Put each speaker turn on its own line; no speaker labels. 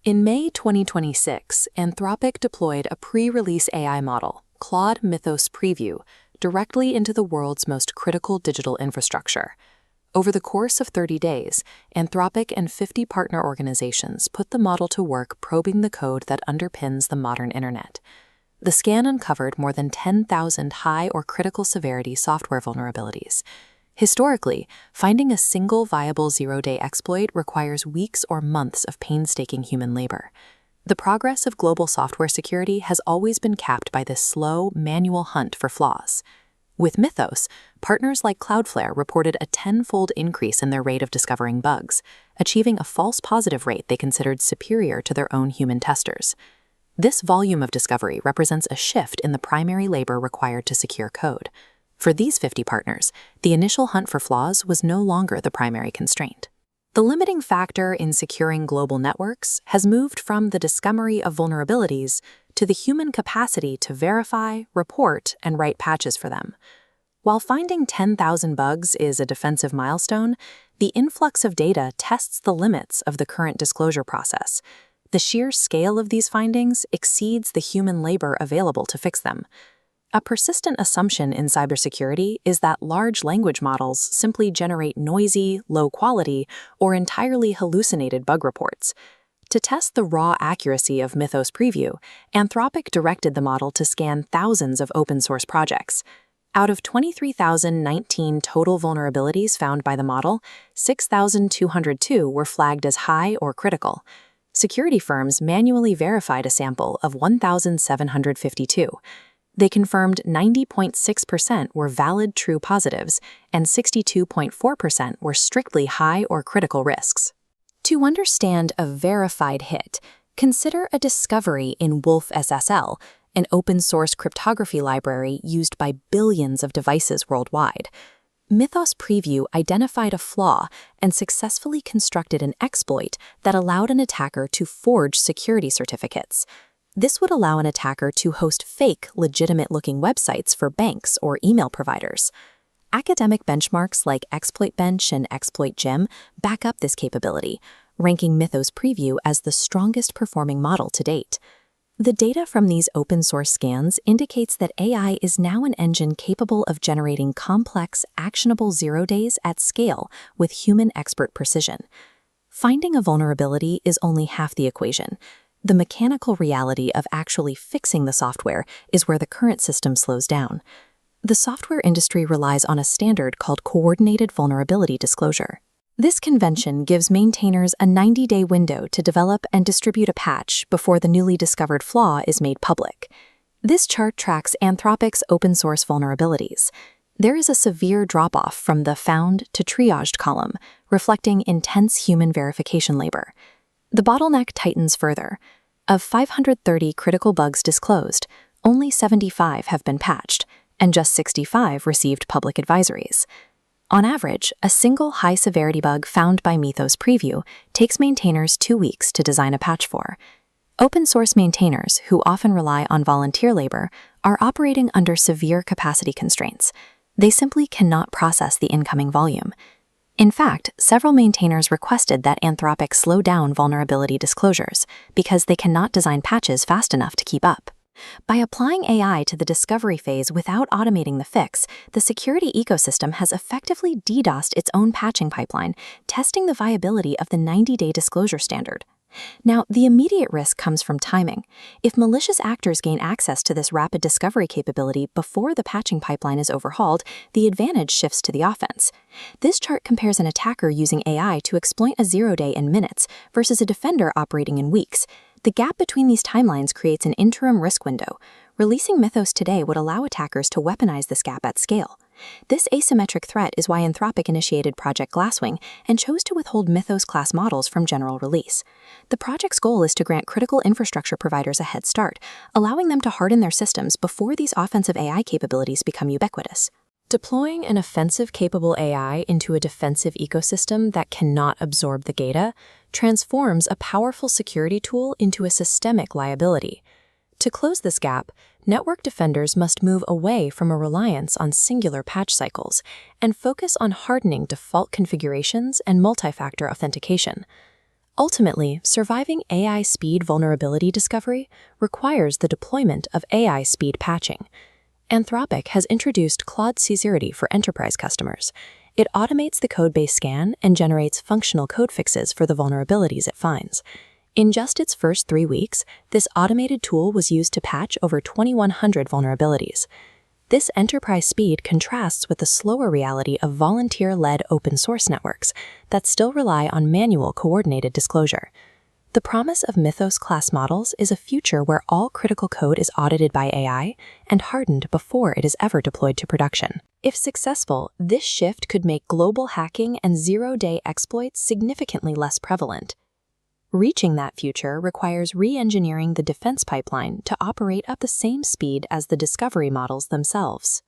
In May 2026, Anthropic deployed a pre-release AI model, Claude Mythos Preview, directly into the world's most critical digital infrastructure. Over the course of 30 days, Anthropic and 50 partner organizations put the model to work probing the code that underpins the modern internet. The scan uncovered more than 10,000 high or critical severity software vulnerabilities. Historically, finding a single viable zero-day exploit requires weeks or months of painstaking human labor. The progress of global software security has always been capped by this slow, manual hunt for flaws. With Mythos, partners like Cloudflare reported a 10-fold increase in their rate of discovering bugs, achieving a false positive rate they considered superior to their own human testers. This volume of discovery represents a shift in the primary labor required to secure code. For these 50 partners, the initial hunt for flaws was no longer the primary constraint. The limiting factor in securing global networks has moved from the discovery of vulnerabilities to the human capacity to verify, report, and write patches for them. While finding 10,000 bugs is a defensive milestone, the influx of data tests the limits of the current disclosure process. The sheer scale of these findings exceeds the human labor available to fix them. A persistent assumption in cybersecurity is that large language models simply generate noisy, low-quality, or entirely hallucinated bug reports. To test the raw accuracy of Mythos Preview, Anthropic directed the model to scan thousands of open-source projects. Out of 23,019 total vulnerabilities found by the model, 6,202 were flagged as high or critical. Security firms manually verified a sample of 1,752. They confirmed 90.6% were valid true positives, and 62.4% were strictly high or critical risks. To understand a verified hit, consider a discovery in Wolf SSL, an open-source cryptography library used by billions of devices worldwide. Mythos Preview identified a flaw and successfully constructed an exploit that allowed an attacker to forge security certificates. This would allow an attacker to host fake, legitimate-looking websites for banks or email providers. Academic benchmarks like ExploitBench and ExploitGym back up this capability, ranking Mythos Preview as the strongest performing model to date. The data from these open-source scans indicates that AI is now an engine capable of generating complex, actionable zero-days at scale with human expert precision. Finding a vulnerability is only half the equation. The mechanical reality of actually fixing the software is where the current system slows down. The software industry relies on a standard called coordinated vulnerability disclosure. This convention gives maintainers a 90-day window to develop and distribute a patch before the newly discovered flaw is made public. This chart tracks Anthropic's open-source vulnerabilities. There is a severe drop-off from the found to triaged column, reflecting intense human verification labor. The bottleneck tightens further. Of 530 critical bugs disclosed, only 75 have been patched, and just 65 received public advisories. On average, a single high-severity bug found by Mythos Preview takes maintainers 2 weeks to design a patch for. Open-source maintainers, who often rely on volunteer labor, are operating under severe capacity constraints. They simply cannot process the incoming volume. In fact, several maintainers requested that Anthropic slow down vulnerability disclosures because they cannot design patches fast enough to keep up. By applying AI to the discovery phase without automating the fix, the security ecosystem has effectively DDoSed its own patching pipeline, testing the viability of the 90-day disclosure standard. Now, the immediate risk comes from timing. If malicious actors gain access to this rapid discovery capability before the patching pipeline is overhauled, the advantage shifts to the offense. This chart compares an attacker using AI to exploit a zero-day in minutes versus a defender operating in weeks. The gap between these timelines creates an interim risk window. Releasing Mythos today would allow attackers to weaponize this gap at scale. This asymmetric threat is why Anthropic initiated Project Glasswing and chose to withhold Mythos-class models from general release. The project's goal is to grant critical infrastructure providers a head start, allowing them to harden their systems before these offensive AI capabilities become ubiquitous. Deploying an offensive-capable AI into a defensive ecosystem that cannot absorb the data transforms a powerful security tool into a systemic liability. To close this gap, network defenders must move away from a reliance on singular patch cycles and focus on hardening default configurations and multi-factor authentication. Ultimately, surviving AI speed vulnerability discovery requires the deployment of AI speed patching. Anthropic has introduced critical-severity for enterprise customers. It automates the codebase scan and generates functional code fixes for the vulnerabilities it finds. In just its first 3 weeks, this automated tool was used to patch over 2,100 vulnerabilities. This enterprise speed contrasts with the slower reality of volunteer-led open-source networks that still rely on manual coordinated disclosure. The promise of Mythos class models is a future where all critical code is audited by AI and hardened before it is ever deployed to production. If successful, this shift could make global hacking and zero-day exploits significantly less prevalent. Reaching that future requires re-engineering the defense pipeline to operate at the same speed as the discovery models themselves.